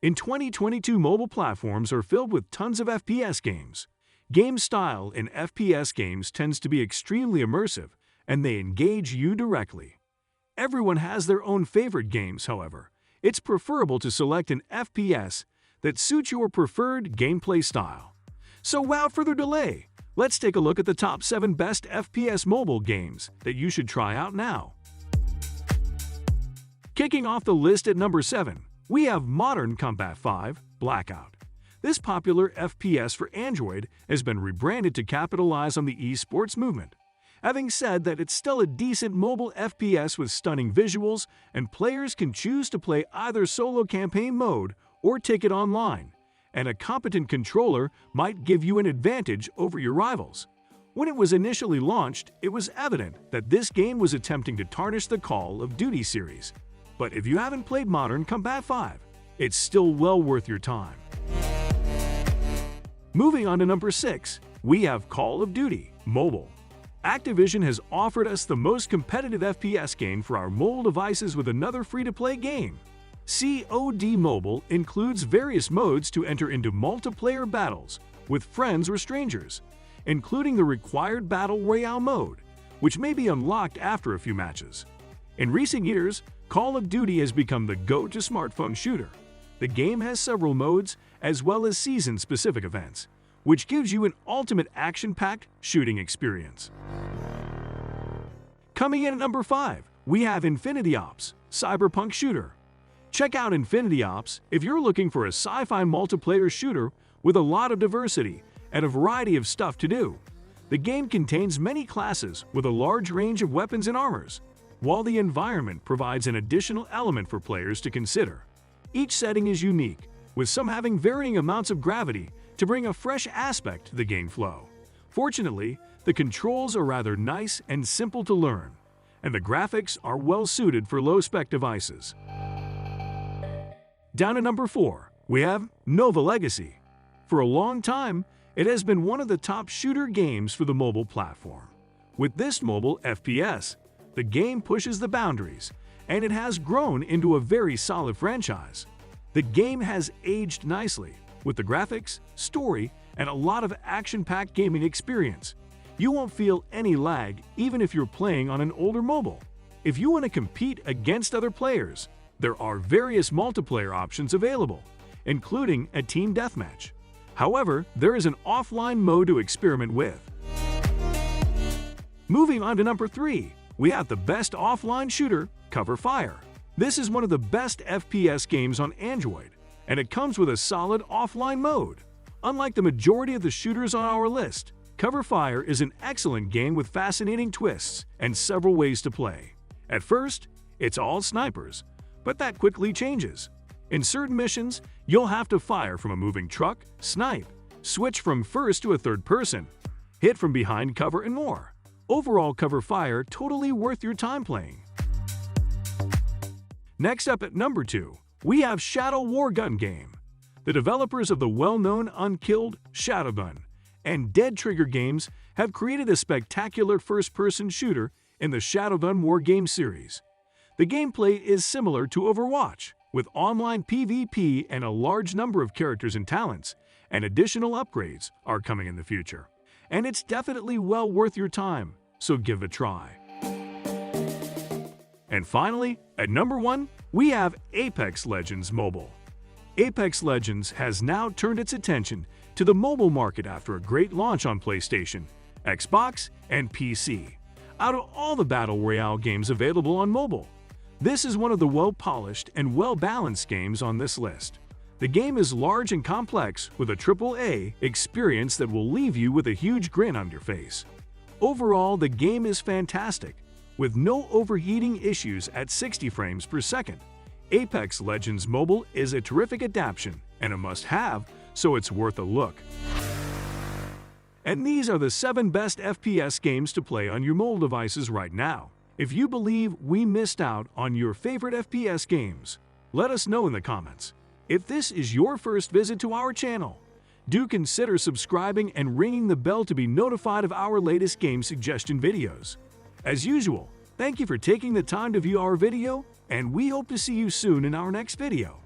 In 2022, mobile platforms are filled with tons of FPS games. Game style in FPS games tends to be extremely immersive, and they engage you directly. Everyone has their own favorite games, however. It's preferable to select an FPS that suits your preferred gameplay style. So without further delay, let's take a look at the top 7 best FPS mobile games that you should try out now. Kicking off the list at number 7, we have Modern Combat 5 Blackout. This popular FPS for Android has been rebranded to capitalize on the esports movement. Having said that, it's still a decent mobile FPS with stunning visuals, and players can choose to play either solo campaign mode or take it online, and a competent controller might give you an advantage over your rivals. When it was initially launched, it was evident that this game was attempting to tarnish the Call of Duty series. But if you haven't played Modern Combat 5, it's still well worth your time. Moving on to number 6, we have Call of Duty Mobile. Activision has offered us the most competitive FPS game for our mobile devices with another free-to-play game. COD Mobile includes various modes to enter into multiplayer battles with friends or strangers, including the required Battle Royale mode, which may be unlocked after a few matches. In recent years, Call of Duty has become the go-to smartphone shooter. The game has several modes as well as season-specific events, which gives you an ultimate action-packed shooting experience. Coming in at number 5, we have Infinity Ops Cyberpunk Shooter. Check out Infinity Ops if you're looking for a sci-fi multiplayer shooter with a lot of diversity and a variety of stuff to do. The game contains many classes with a large range of weapons and armors, while the environment provides an additional element for players to consider. Each setting is unique, with some having varying amounts of gravity to bring a fresh aspect to the game flow. Fortunately, the controls are rather nice and simple to learn, and the graphics are well suited for low-spec devices. Down at number 4, we have Nova Legacy. For a long time, it has been one of the top shooter games for the mobile platform. With this mobile FPS, the game pushes the boundaries, and it has grown into a very solid franchise. The game has aged nicely, with the graphics, story, and a lot of action-packed gaming experience. You won't feel any lag even if you're playing on an older mobile. If you want to compete against other players, there are various multiplayer options available, including a team deathmatch. However, there is an offline mode to experiment with. Moving on to number 3, we have the best offline shooter, Cover Fire. This is one of the best FPS games on Android, and it comes with a solid offline mode. Unlike the majority of the shooters on our list, Cover Fire is an excellent game with fascinating twists and several ways to play. At first, it's all snipers, but that quickly changes. In certain missions, you'll have to fire from a moving truck, snipe, switch from first to a third person, hit from behind cover, and more. Overall, Cover Fire totally worth your time playing. Next up at number 2, we have Shadow War Gun Game. The developers of the well-known Unkilled, Shadowgun, and Dead Trigger games have created a spectacular first-person shooter in the Shadowgun War Game series. The gameplay is similar to Overwatch, with online PvP and a large number of characters and talents, and additional upgrades are coming in the future. And it's definitely well worth your time, so give it a try. And finally, at number 1, we have Apex Legends Mobile. Apex Legends has now turned its attention to the mobile market after a great launch on PlayStation, Xbox, and PC. Out of all the Battle Royale games available on mobile, this is one of the well-polished and well-balanced games on this list. The game is large and complex with a AAA experience that will leave you with a huge grin on your face. Overall, the game is fantastic, with no overheating issues at 60 frames per second. Apex Legends Mobile is a terrific adaptation and a must-have, so it's worth a look. And these are the 7 best FPS games to play on your mobile devices right now. If you believe we missed out on your favorite FPS games, let us know in the comments. If this is your first visit to our channel, do consider subscribing and ringing the bell to be notified of our latest game suggestion videos. As usual, thank you for taking the time to view our video, and we hope to see you soon in our next video.